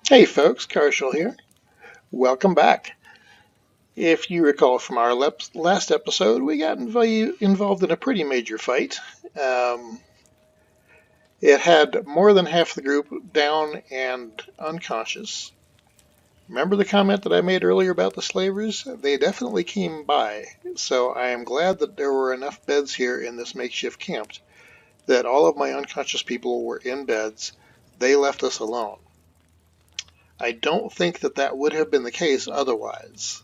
Hey folks, Karshel here. Welcome back. If you recall from our last episode, we got involved in a pretty major fight. Um, it had more than half the group down and unconscious. Remember the comment that I made earlier about the slavers? They definitely came by, so I am glad that there were enough beds here in this makeshift camp that all of my unconscious people were in beds. They left us alone. I don't think that would have been the case otherwise.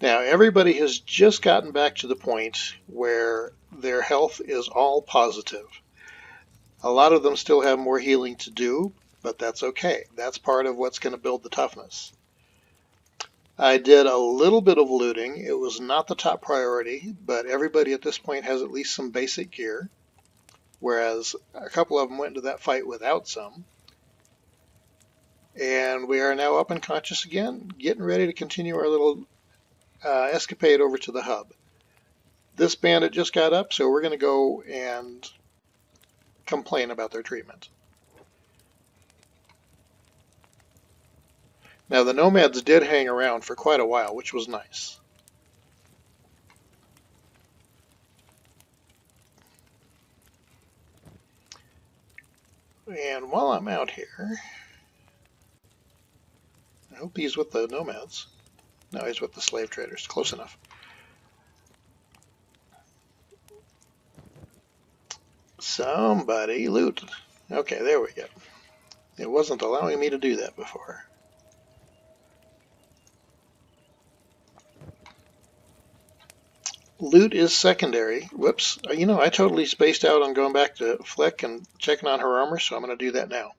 Now, everybody has just gotten back to the point where their health is all positive. A lot of them still have more healing to do, but that's okay. That's part of what's going to build the toughness. I did a little bit of looting. It was not the top priority, but everybody at this point has at least some basic gear, whereas a couple of them went into that fight without some. And we are now up and conscious again, getting ready to continue our little escapade over to the hub. This bandit just got up, so we're going to go and complain about their treatment. Now, the nomads did hang around for quite a while, which was nice. And while I'm out here, I hope he's with the nomads. No, he's with the slave traders. Close enough. Somebody loot. Okay, there we go. It wasn't allowing me to do that before. Loot is secondary. Whoops. I totally spaced out on going back to Fleck and checking on her armor, so I'm going to do that now.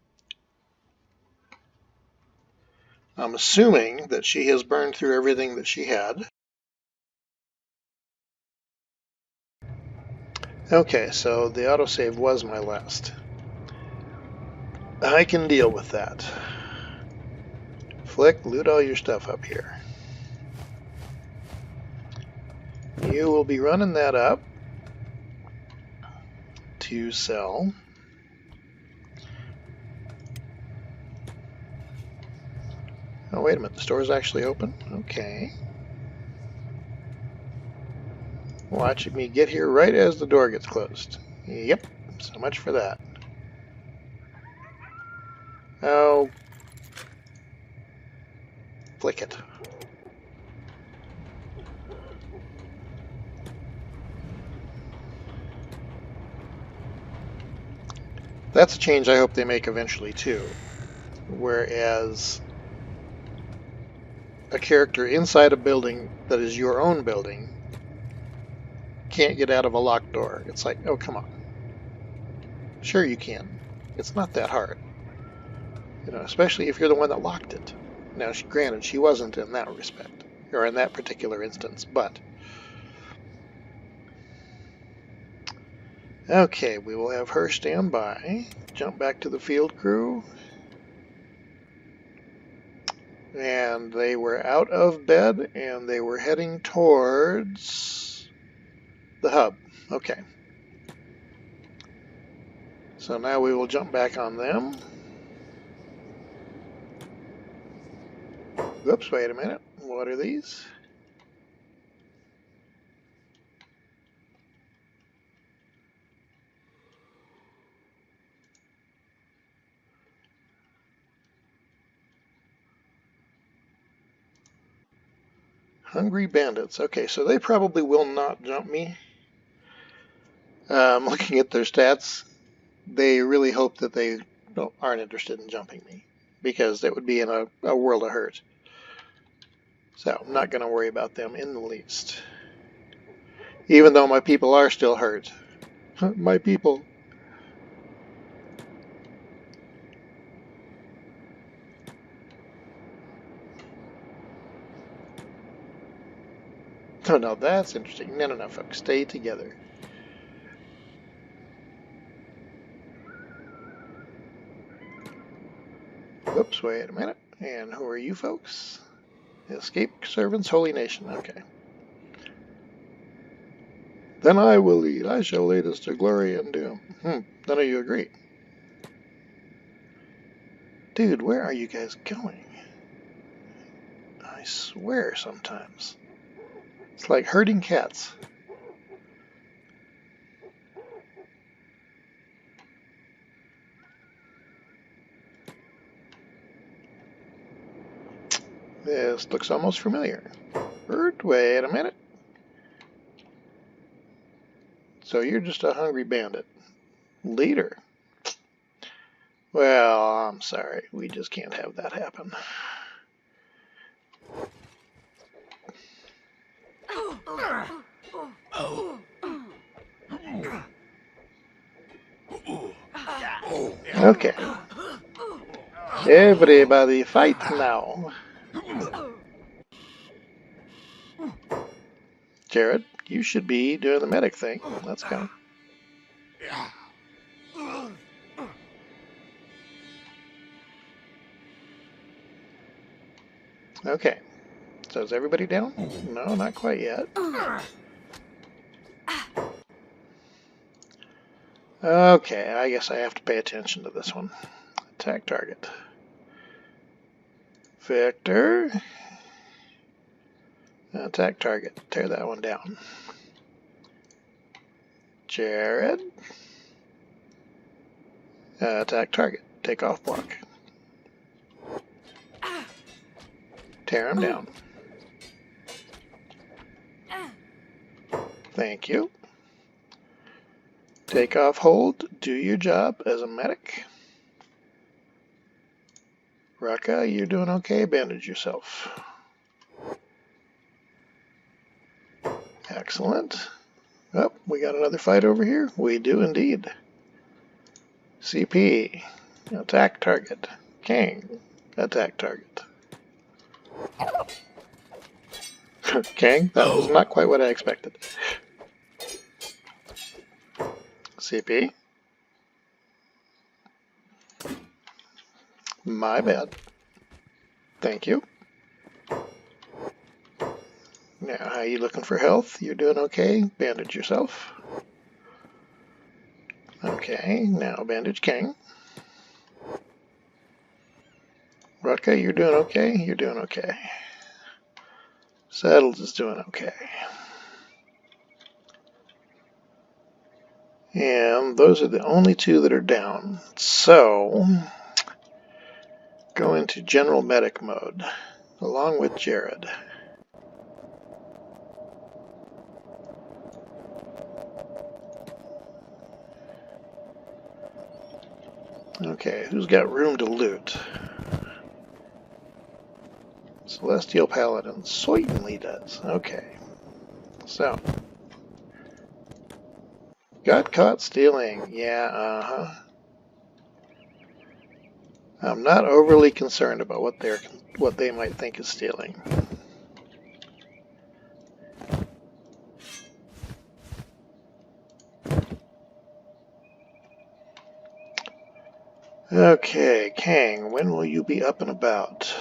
I'm assuming that she has burned through everything that she had. Okay, so the autosave was my last. I can deal with that. Flick, loot all your stuff up here. You will be running that up to sell. Oh, wait a minute, the store's actually open? Okay. Watch me get here right as the door gets closed. Yep, so much for that. Oh, flick it. That's a change I hope they make eventually too. Whereas a character inside a building that is your own building can't get out of a locked door. It's like, oh, come on. Sure you can. It's not that hard. Especially if you're the one that locked it. Now, granted, she wasn't in that respect, or in that particular instance, but... Okay, we will have her stand by. Jump back to the field crew. And they were out of bed, and they were heading towards the hub. Okay. So now we will jump back on them. Whoops, wait a minute. What are these? Hungry bandits. Okay, so they probably will not jump me. Looking at their stats, they really hope that they aren't interested in jumping me, because that would be in a world of hurt. So I'm not going to worry about them in the least. Even though my people are still hurt. My people. Oh, no, that's interesting. No, folks. Stay together. Whoops, wait a minute. And who are you folks? Escape servants, holy nation. Okay. Then I will lead. I shall lead us to glory and doom. None of you agree. Dude, where are you guys going? I swear sometimes. It's like herding cats. This looks almost familiar. Wait a minute. So you're just a hungry bandit. Leader. Well, I'm sorry. We just can't have that happen. Okay. Everybody fight now. Jared, you should be doing the medic thing. Let's go. Okay. So is everybody down? No, not quite yet. Okay, I guess I have to pay attention to this one. Attack target. Victor. Attack target. Tear that one down. Jared. Attack target. Take off block. Tear him down. Thank you. Take off hold. Do your job as a medic. Raka, you're doing okay. Bandage yourself. Excellent. Oh, we got another fight over here. We do indeed. CP. Attack target. King. Attack target. King, that was not quite what I expected. CP. My bad. Thank you. Now, how you looking for health? You're doing okay. Bandage yourself. Okay, now bandage King. Rutka, you're doing okay. You're doing okay. Saddles is doing okay. And those are the only two that are down. So, go into general medic mode, along with Jared. Okay, who's got room to loot? Celestial Paladin certainly does. Okay. So, got caught stealing. Yeah, I'm not overly concerned about what they might think is stealing. Okay, Kang, when will you be up and about?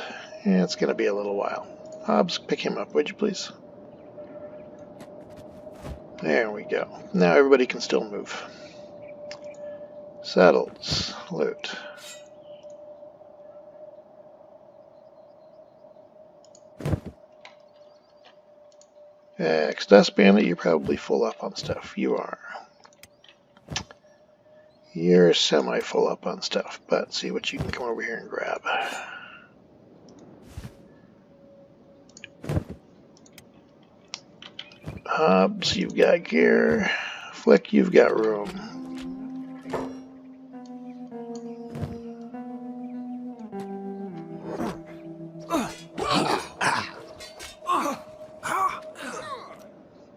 Yeah, it's going to be a little while. Hobbs, pick him up, would you please? There we go. Now everybody can still move. Saddles, loot. Exodus Bandit, you're probably full up on stuff. You are. You're semi-full up on stuff, but see what you can come over here and grab. Hobbs, you've got gear. Flick, you've got room.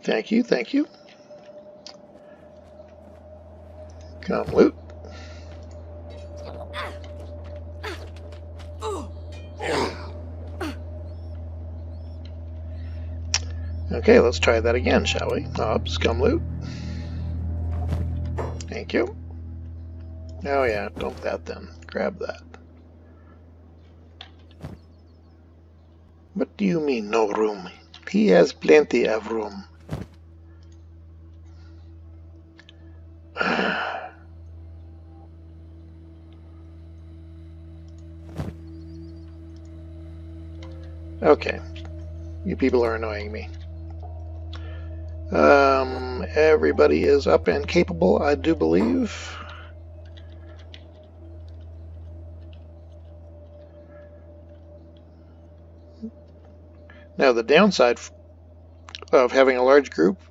Thank you, thank you. Come loot. Okay, let's try that again, shall we? Hobbs, come loot. Thank you. Oh yeah, dump that then. Grab that. What do you mean, no room? He has plenty of room. Okay, you people are annoying me. Everybody is up and capable, I do believe. Now, the downside of having a large group,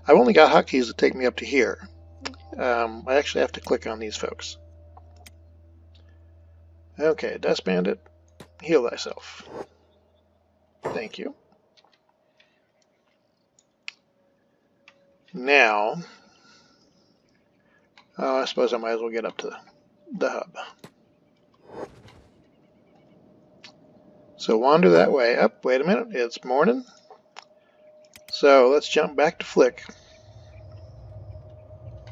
I've only got hotkeys that take me up to here. I actually have to click on these folks. Okay, Dust Bandit, heal thyself. Thank you. Now, I suppose I might as well get up to the hub. So wander that way. Up, wait a minute, it's morning. So let's jump back to Flick.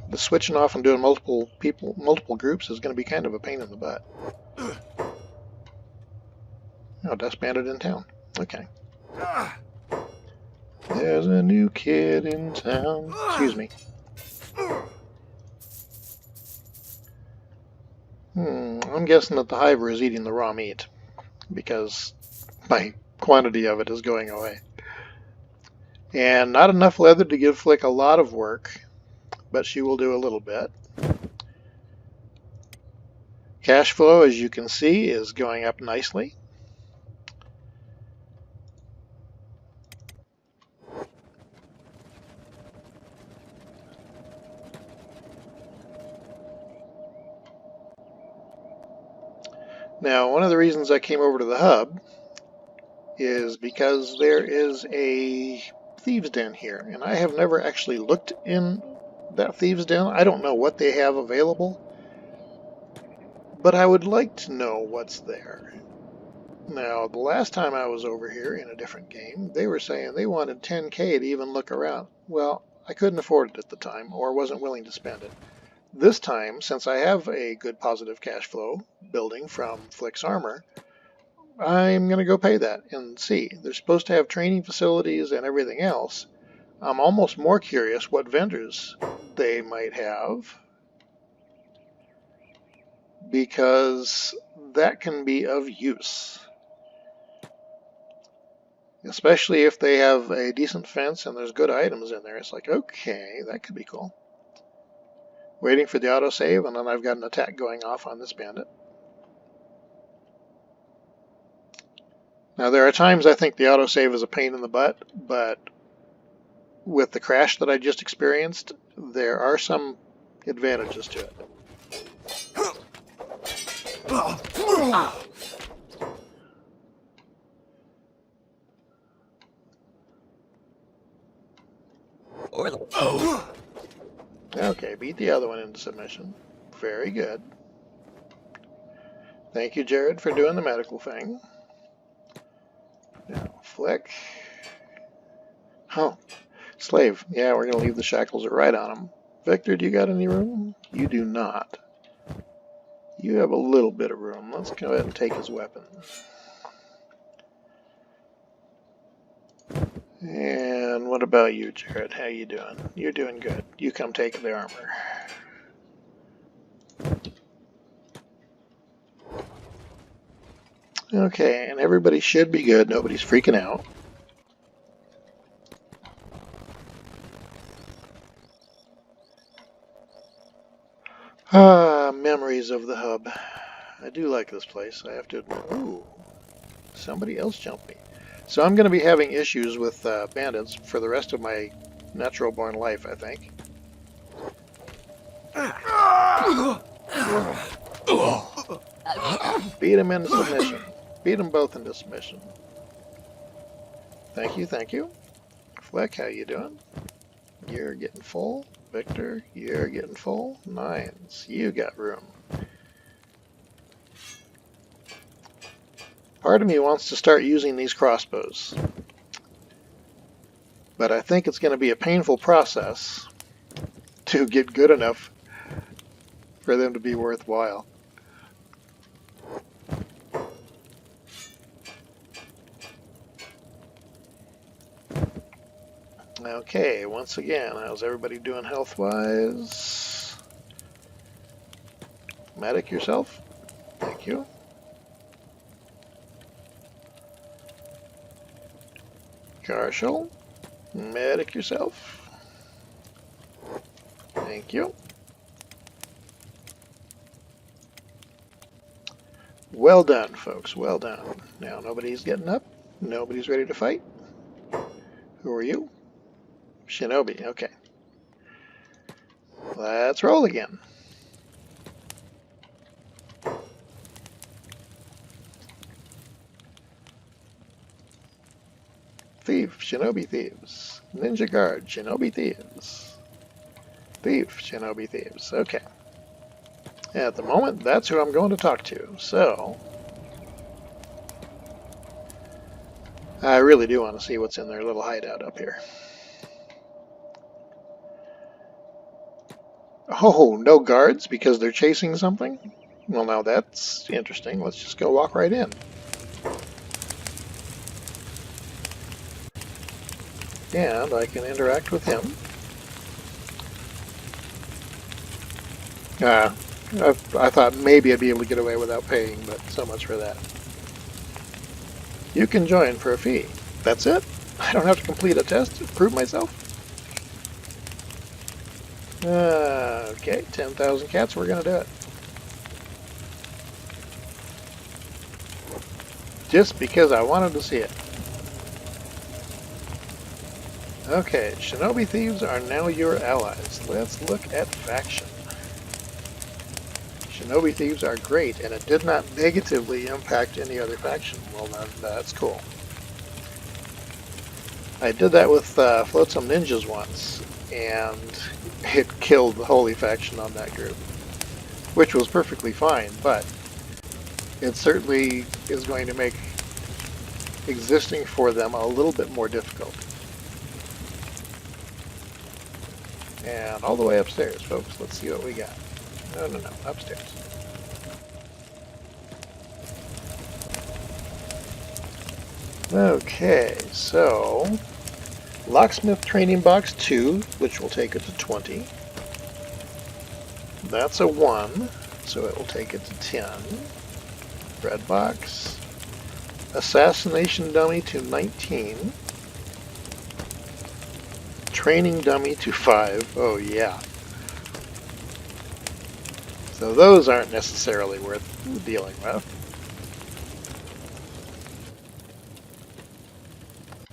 The switching off and doing multiple groups is going to be kind of a pain in the butt. Oh, Dust Bandit in town. Okay. There's a new kid in town. Excuse me. I'm guessing that the hiver is eating the raw meat because my quantity of it is going away. And not enough leather to give Flick a lot of work, but she will do a little bit. Cash flow, as you can see, is going up nicely. Now, one of the reasons I came over to the hub is because there is a thieves' den here, and I have never actually looked in that thieves' den. I don't know what they have available, but I would like to know what's there. Now, the last time I was over here in a different game, they were saying they wanted 10K to even look around. Well, I couldn't afford it at the time, or wasn't willing to spend it. This time, since I have a good positive cash flow building from Flick's armor, I'm going to go pay that and see. They're supposed to have training facilities and everything else. I'm almost more curious what vendors they might have, because that can be of use. Especially if they have a decent fence and there's good items in there. It's like, okay, that could be cool. Waiting for the autosave, and then I've got an attack going off on this bandit. Now, there are times I think the autosave is a pain in the butt, but with the crash that I just experienced, there are some advantages to it. Okay, beat the other one into submission. Very good. Thank you, Jared, for doing the medical thing. Now, Flick. Oh, Slave. Yeah, we're going to leave the shackles right on him. Victor, do you got any room? You do not. You have a little bit of room. Let's go ahead and take his weapon. And what about you, Jared? How you doing? You're doing good. You come take the armor. Okay, and everybody should be good. Nobody's freaking out. Ah, memories of the hub. I do like this place, I have to admit. Ooh, somebody else jumped me. So I'm going to be having issues with bandits for the rest of my natural-born life, I think. Beat him into submission. Beat them both into submission. Thank you, thank you. Fleck, how you doing? You're getting full. Victor, you're getting full. Nines, you got room. Part of me wants to start using these crossbows, but I think it's going to be a painful process to get good enough for them to be worthwhile. Okay, once again, how's everybody doing health-wise? Medic yourself? Thank you. Karshel, medic yourself. Thank you. Well done, folks. Well done. Now, nobody's getting up. Nobody's ready to fight. Who are you? Shinobi. Okay. Let's roll again. Thief, Shinobi Thieves. Ninja Guard, Shinobi Thieves. Thief, Shinobi Thieves. Okay. At the moment, that's who I'm going to talk to. So, I really do want to see what's in their little hideout up here. Oh, no guards because they're chasing something? Well, now that's interesting. Let's just go walk right in. And I can interact with him. I thought maybe I'd be able to get away without paying, but so much for that. You can join for a fee. That's it? I don't have to complete a test to prove myself? Okay, 10,000 cats, we're going to do it. Just because I wanted to see it. Okay, Shinobi Thieves are now your allies. Let's look at faction. Shinobi Thieves are great, and it did not negatively impact any other faction. Well, that's cool. I did that with Flotsam Ninjas once, and it killed the Holy faction on that group, which was perfectly fine, but it certainly is going to make existing for them a little bit more difficult. And all the way upstairs, folks. Let's see what we got. No, upstairs. Okay, so Locksmith Training Box 2, which will take it to 20. That's a 1, so it will take it to 10. Red Box. Assassination Dummy to 19. Training Dummy to 5. Oh, yeah. So those aren't necessarily worth dealing with.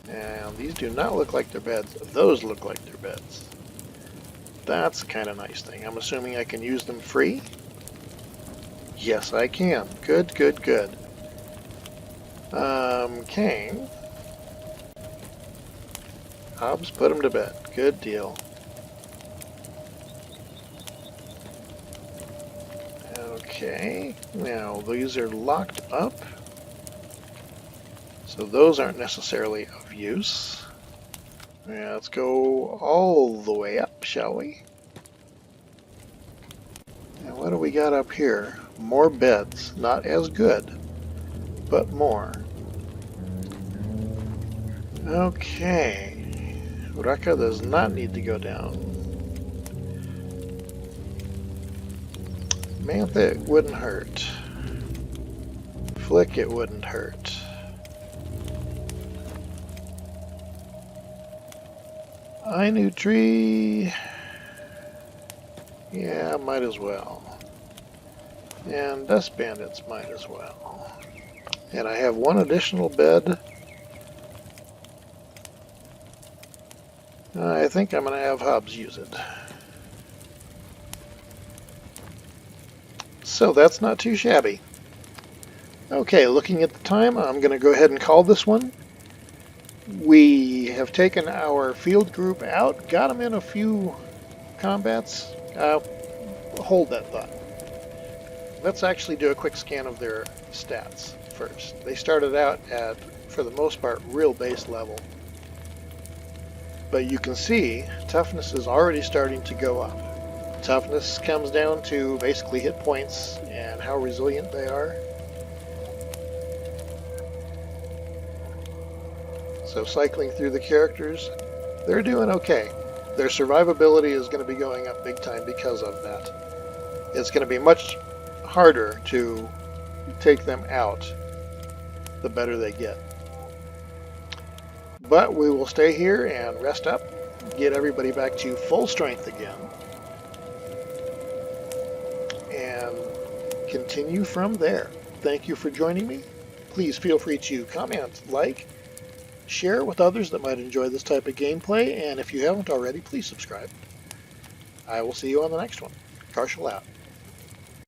And these do not look like their beds. Those look like their beds. That's a kind of nice thing. I'm assuming I can use them free? Yes, I can. Good, good, good. Kang. Hobbs, put him to bed. Good deal. Okay, now these are locked up, so those aren't necessarily of use. Yeah, let's go all the way up, shall we? And what do we got up here? More beds. Not as good, but more. Okay. Uraka does not need to go down. Mantha, it wouldn't hurt. Flick, it wouldn't hurt. Ainu Tree. Yeah, might as well. And Dust Bandits might as well. And I have one additional bed. I think I'm going to have Hobbs use it. So that's not too shabby. Okay, looking at the time, I'm going to go ahead and call this one. We have taken our field group out, got them in a few combats. Hold that thought. Let's actually do a quick scan of their stats first. They started out at, for the most part, real base level. But you can see toughness is already starting to go up. Toughness comes down to basically hit points and how resilient they are. So cycling through the characters, they're doing okay. Their survivability is going to be going up big time because of that. It's going to be much harder to take them out the better they get. But we will stay here and rest up, get everybody back to full strength again, and continue from there. Thank you for joining me. Please feel free to comment, like, share with others that might enjoy this type of gameplay, and if you haven't already, please subscribe. I will see you on the next one. Karshel out.